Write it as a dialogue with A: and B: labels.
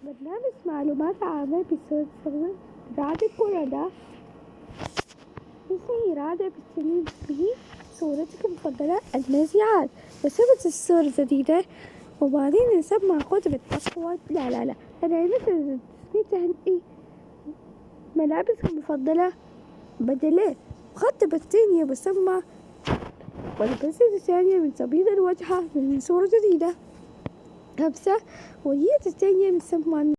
A: برنامج معلومات عامة بيستخدم رادة كورونا. اسمي رادة بتسمي به صورتك المفضلة المذيعات وصفة الصورة جديدة وبعدين نسمع قدرة أصوات. لا أنا مثل تسمية تهنئي ملابسك المفضلة بدلات مخطبة الثانية بسمى والبسة الثانية من تبييض الوجه من صورة جديدة. 5 ودية الثانية من سمى